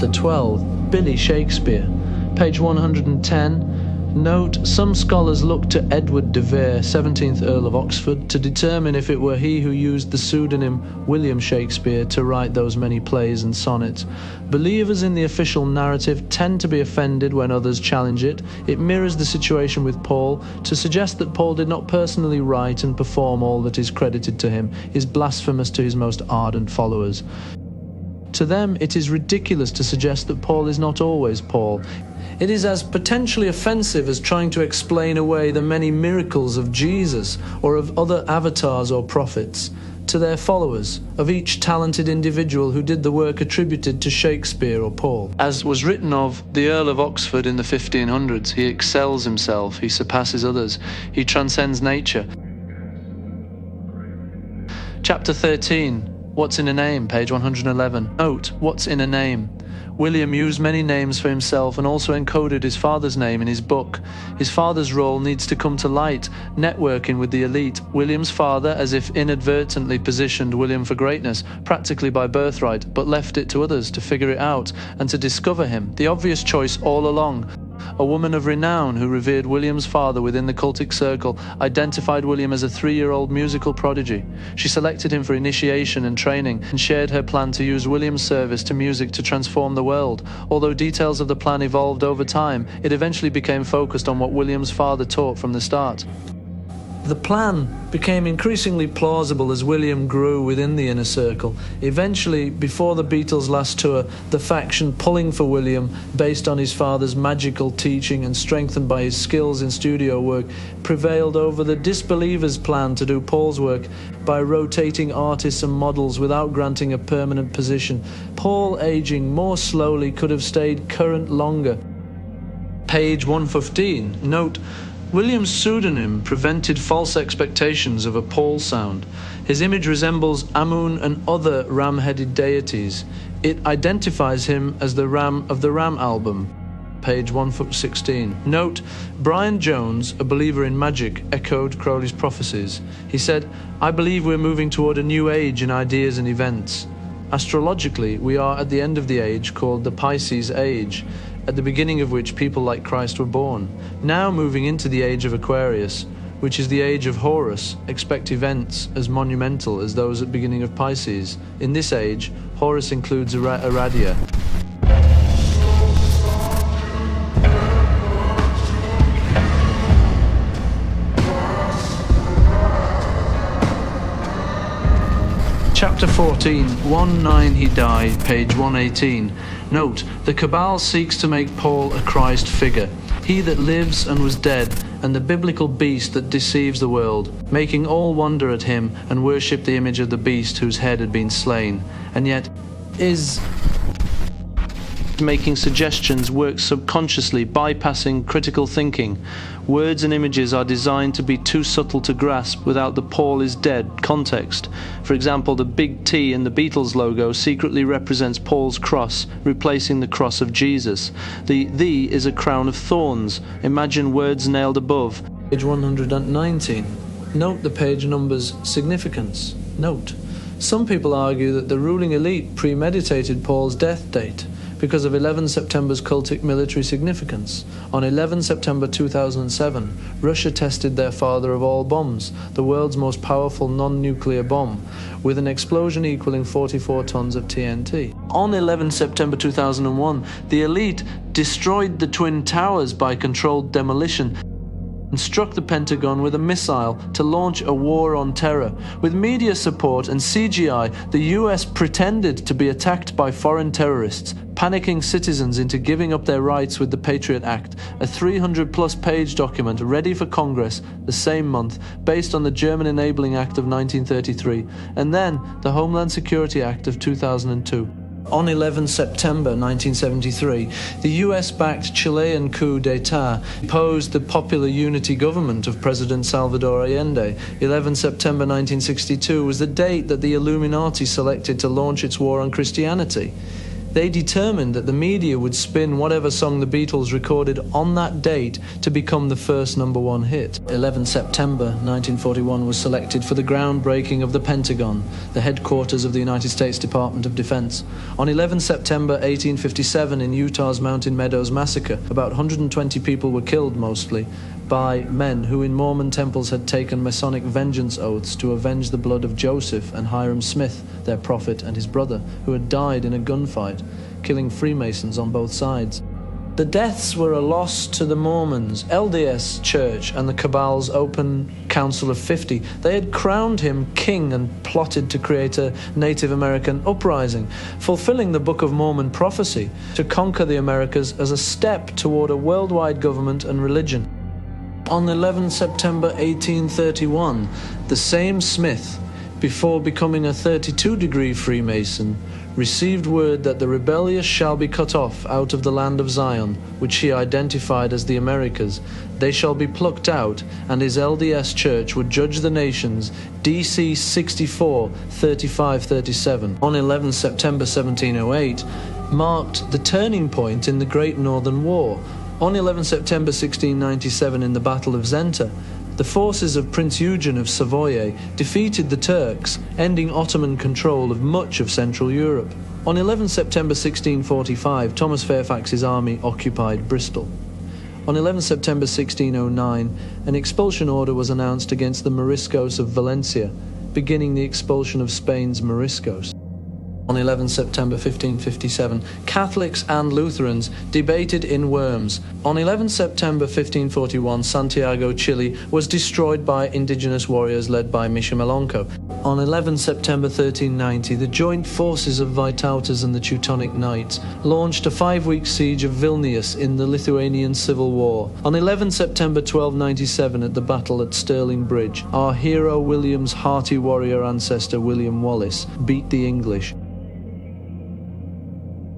Chapter 12, Billy Shakespeare. Page 110. Note, some scholars look to Edward de Vere, 17th Earl of Oxford, to determine if it were he who used the pseudonym William Shakespeare to write those many plays and sonnets. Believers in the official narrative tend to be offended when others challenge it. It mirrors the situation with Paul. To suggest that Paul did not personally write and perform all that is credited to him is blasphemous to his most ardent followers. To them, it is ridiculous to suggest that Paul is not always Paul. It is as potentially offensive as trying to explain away the many miracles of Jesus or of other avatars or prophets. To their followers, of each talented individual who did the work attributed to Shakespeare or Paul. As was written of the Earl of Oxford in the 1500s, he excels himself, he surpasses others, he transcends nature. Chapter 13. What's in a name? Page 111. Note, what's in a name? William used many names for himself and also encoded his father's name in his book. His father's role needs to come to light, networking with the elite. William's father, as if inadvertently positioned William for greatness, practically by birthright, but left it to others to figure it out and to discover him. The obvious choice all along. A woman of renown who revered William's father within the cultic circle identified William as a 3-year-old musical prodigy. She selected him for initiation and training and shared her plan to use William's service to music to transform the world. Although details of the plan evolved over time, it eventually became focused on what William's father taught from the start. The plan became increasingly plausible as William grew within the inner circle. Eventually, before the Beatles' last tour, the faction pulling for William, based on his father's magical teaching and strengthened by his skills in studio work, prevailed over the disbelievers' plan to do Paul's work by rotating artists and models without granting a permanent position. Paul, aging more slowly, could have stayed current longer. Page 115. Note, William's pseudonym prevented false expectations of a Paul sound. His image resembles Amun and other ram-headed deities. It identifies him as the Ram of the Ram album. Page 116. Note, Brian Jones, a believer in magic, echoed Crowley's prophecies. He said, "I believe we're moving toward a new age in ideas and events. Astrologically, we are at the end of the age called the Pisces Age, at the beginning of which people like Christ were born. Now moving into the age of Aquarius, which is the age of Horus, expect events as monumental as those at the beginning of Pisces. In this age, Horus includes Uharriet." Chapter 14, 1-9 he died, page 118. Note, the Cabal seeks to make Paul a Christ figure, he that lives and was dead, and the biblical beast that deceives the world, making all wonder at him and worship the image of the beast whose head had been slain, and yet is making suggestions work subconsciously, bypassing critical thinking. Words and images are designed to be too subtle to grasp without the Paul is dead context. For example, the big T in the Beatles logo secretly represents Paul's cross, replacing the cross of Jesus. The is a crown of thorns. Imagine words nailed above. Page 119. Note the page number's significance. Note, some people argue that the ruling elite premeditated Paul's death date because of 11 September's cultic military significance. On 11 September 2007, Russia tested their father of all bombs, the world's most powerful non-nuclear bomb, with an explosion equaling 44 tons of TNT. On 11 September 2001, the elite destroyed the Twin Towers by controlled demolition and struck the Pentagon with a missile to launch a war on terror. With media support and CGI, the US pretended to be attacked by foreign terrorists, panicking citizens into giving up their rights with the Patriot Act, a 300-plus page document ready for Congress the same month, based on the German Enabling Act of 1933, and then the Homeland Security Act of 2002. On 11 September 1973, the US-backed Chilean coup d'etat deposed the Popular Unity government of President Salvador Allende. 11 September 1962 was the date that the Illuminati selected to launch its war on Christianity. They determined that the media would spin whatever song the Beatles recorded on that date to become the first #1 hit. 11 September 1941 was selected for the groundbreaking of the Pentagon, the headquarters of the United States Department of Defense. On 11 September 1857, in Utah's Mountain Meadows massacre, about 120 people were killed, mostly by men who in Mormon temples had taken Masonic vengeance oaths to avenge the blood of Joseph and Hiram Smith, their prophet, and his brother, who had died in a gunfight, killing Freemasons on both sides. The deaths were a loss to the Mormons, LDS Church, and the Cabal's Open Council of 50. They had crowned him king and plotted to create a Native American uprising, fulfilling the Book of Mormon prophecy to conquer the Americas as a step toward a worldwide government and religion. On 11 September 1831, the same Smith, before becoming a 32-degree Freemason, received word that the rebellious shall be cut off out of the land of Zion, which he identified as the Americas. They shall be plucked out, and his LDS Church would judge the nations, DC 64, 35-37. On 11 September 1708, marked the turning point in the Great Northern War. On 11 September 1697, in the Battle of Zenta, the forces of Prince Eugen of Savoy defeated the Turks, ending Ottoman control of much of Central Europe. On 11 September 1645, Thomas Fairfax's army occupied Bristol. On 11 September 1609, an expulsion order was announced against the Moriscos of Valencia, beginning the expulsion of Spain's Moriscos. On 11 September 1557, Catholics and Lutherans debated in Worms. On 11 September 1541, Santiago, Chile, was destroyed by indigenous warriors led by Michimalonco. On 11 September 1390, the joint forces of Vytautas and the Teutonic Knights launched a 5-week siege of Vilnius in the Lithuanian Civil War. On 11 September 1297, at the battle at Stirling Bridge, our hero William's hearty warrior ancestor William Wallace beat the English.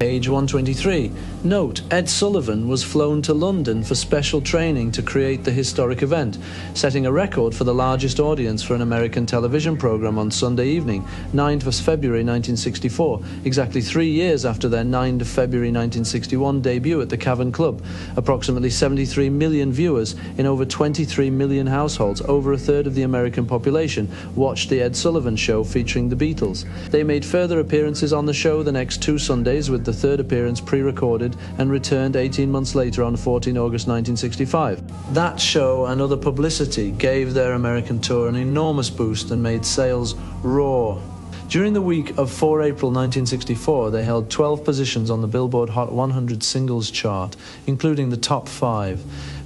Page 123. Note, Ed Sullivan was flown to London for special training to create the historic event, setting a record for the largest audience for an American television program on Sunday evening, 9th of February 1964, exactly 3 years after their 9th of February 1961 debut at the Cavern Club. Approximately 73 million viewers in over 23 million households, over a third of the American population, watched the Ed Sullivan Show featuring the Beatles. They made further appearances on the show the next 2 Sundays, with the third appearance pre-recorded, and returned 18 months later on 14 August 1965. That show and other publicity gave their American tour an enormous boost and made sales roar. During the week of 4 April 1964, they held 12 positions on the Billboard Hot 100 singles chart, including the top 5.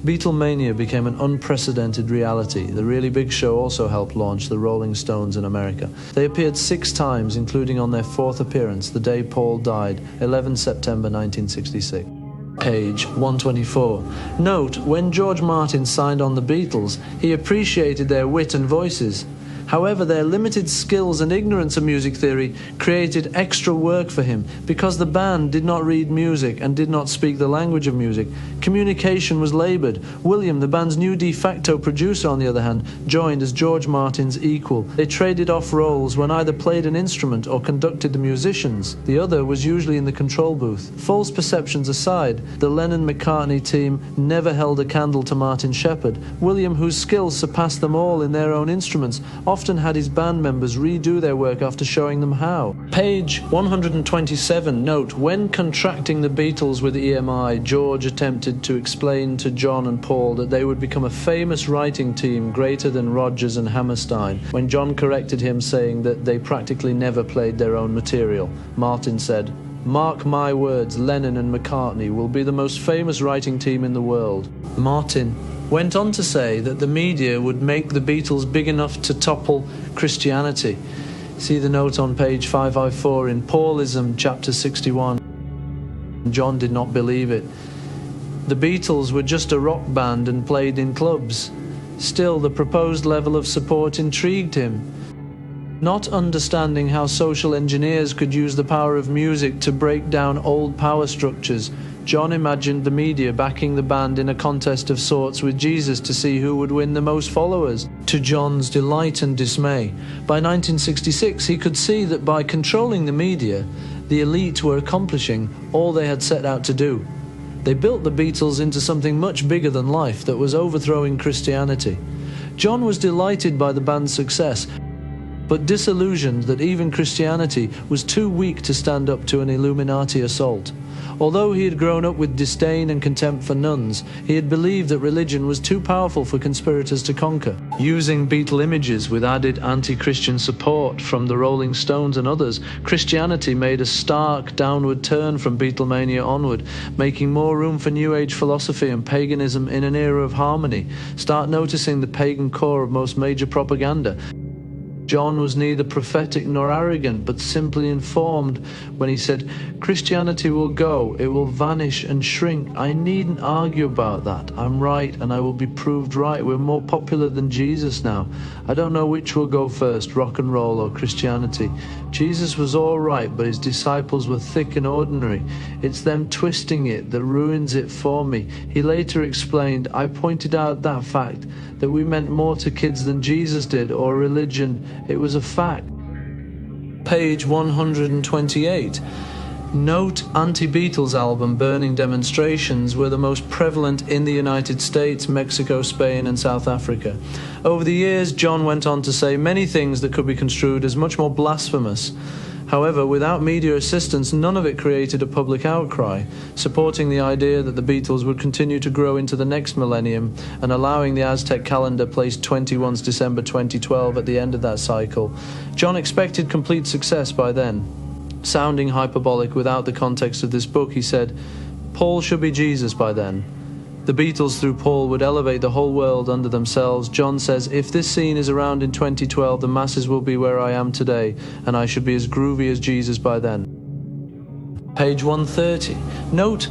Beatlemania became an unprecedented reality. The Really Big Show also helped launch the Rolling Stones in America. They appeared 6 times, including on their 4th appearance, the day Paul died, 11 September 1966. Page 124. Note, when George Martin signed on the Beatles, he appreciated their wit and voices. However, their limited skills and ignorance of music theory created extra work for him. Because the band did not read music and did not speak the language of music, communication was laboured. William, the band's new de facto producer, on the other hand, joined as George Martin's equal. They traded off roles. One either played an instrument or conducted the musicians. The other was usually in the control booth. False perceptions aside, the Lennon-McCartney team never held a candle to Martin Shepherd. William, whose skills surpassed them all in their own instruments, often had his band members redo their work after showing them how. Page 127. Note, when contracting the Beatles with EMI, George attempted to explain to John and Paul that they would become a famous writing team greater than Rodgers and Hammerstein. When John corrected him, saying that they practically never played their own material, Martin said, "Mark my words, Lennon and McCartney will be the most famous writing team in the world." Martin went on to say that the media would make the Beatles big enough to topple Christianity. See the note on page 554 in Paulism, chapter 61. John did not believe it. The Beatles were just a rock band and played in clubs. Still, the proposed level of support intrigued him. Not understanding how social engineers could use the power of music to break down old power structures, John imagined the media backing the band in a contest of sorts with Jesus to see who would win the most followers. To John's delight and dismay, by 1966 he could see that by controlling the media, The elite were accomplishing all they had set out to do. They built the Beatles into something much bigger than life that was overthrowing Christianity. John was delighted by the band's success, but disillusioned that even Christianity was too weak to stand up to an Illuminati assault. Although he had grown up with disdain and contempt for nuns, he had believed that religion was too powerful for conspirators to conquer. Using Beatle images with added anti-Christian support from the Rolling Stones and others, Christianity made a stark downward turn from Beatlemania onward, making more room for New Age philosophy and paganism in an era of harmony. Start noticing the pagan core of most major propaganda. John was neither prophetic nor arrogant, but simply informed when he said, "Christianity will go, it will vanish and shrink. I needn't argue about that. I'm right and I will be proved right. We're more popular than Jesus now. I don't know which will go first, rock and roll or Christianity. Jesus was all right, but his disciples were thick and ordinary. It's them twisting it that ruins it for me." He later explained, "I pointed out that fact, that we meant more to kids than Jesus did, or religion. It was a fact." Page 128. Note anti-Beatles album burning demonstrations were the most prevalent in the United States, Mexico, Spain and South Africa. Over the years, John went on to say many things that could be construed as much more blasphemous. However, without media assistance, none of it created a public outcry, supporting the idea that the Beatles would continue to grow into the next millennium and allowing the Aztec calendar placed 21 December 2012 at the end of that cycle. John expected complete success by then. Sounding hyperbolic without the context of this book, he said, "Paul should be Jesus by then. The Beatles through Paul would elevate the whole world under themselves." John says, "If this scene is around in 2012, the masses will be where I am today, and I should be as groovy as Jesus by then." Page 130. Note,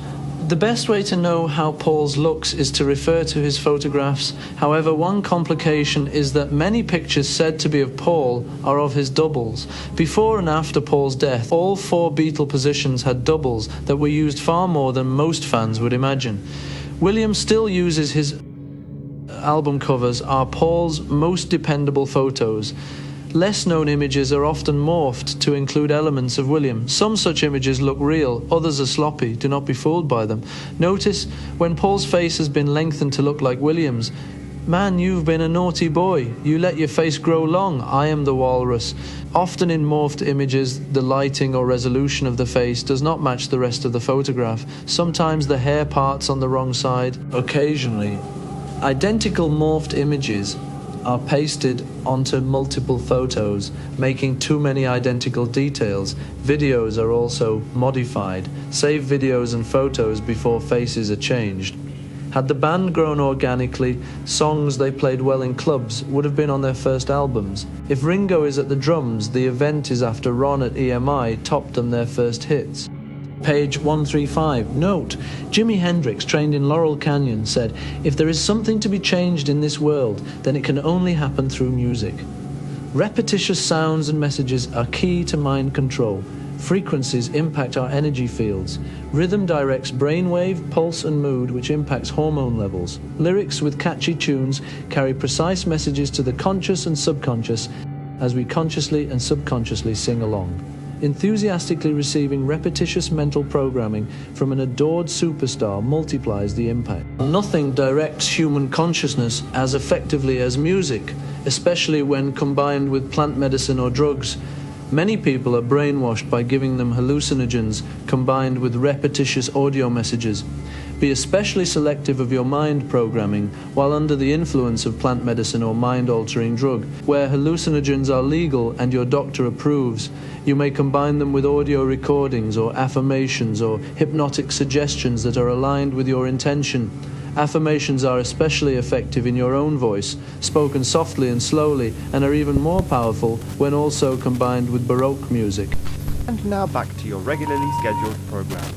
the best way to know how Paul's looks is to refer to his photographs. However, one complication is that many pictures said to be of Paul are of his doubles. Before and after Paul's death, all 4 Beatle positions had doubles that were used far more than most fans would imagine. William still uses his album covers are Paul's most dependable photos. Less known images are often morphed to include elements of William. Some such images look real, others are sloppy. Do not be fooled by them. Notice when Paul's face has been lengthened to look like William's. "Man, you've been a naughty boy. You let your face grow long. I am the walrus." Often in morphed images, the lighting or resolution of the face does not match the rest of the photograph. Sometimes the hair part's on the wrong side. Occasionally, identical morphed images are pasted onto multiple photos, making too many identical details. Videos are also modified. Save videos and photos before faces are changed. Had the band grown organically, songs they played well in clubs would have been on their first albums. If Ringo is at the drums, the event is after Ron at EMI topped them their first hits. Page 135. Note, Jimi Hendrix, trained in Laurel Canyon, said, "If there is something to be changed in this world, then it can only happen through music." Repetitious sounds and messages are key to mind control. Frequencies impact our energy fields. Rhythm directs brainwave, pulse and mood, which impacts hormone levels. Lyrics with catchy tunes carry precise messages to the conscious and subconscious as we consciously and subconsciously sing along. Enthusiastically receiving repetitious mental programming from an adored superstar multiplies the impact. Nothing directs human consciousness as effectively as music, especially when combined with plant medicine or drugs. Many people are brainwashed by giving them hallucinogens combined with repetitious audio messages. Be especially selective of your mind programming while under the influence of plant medicine or mind-altering drug. Where hallucinogens are legal and your doctor approves, you may combine them with audio recordings or affirmations or hypnotic suggestions that are aligned with your intention. Affirmations are especially effective in your own voice, spoken softly and slowly, and are even more powerful when also combined with Baroque music. And now back to your regularly scheduled program.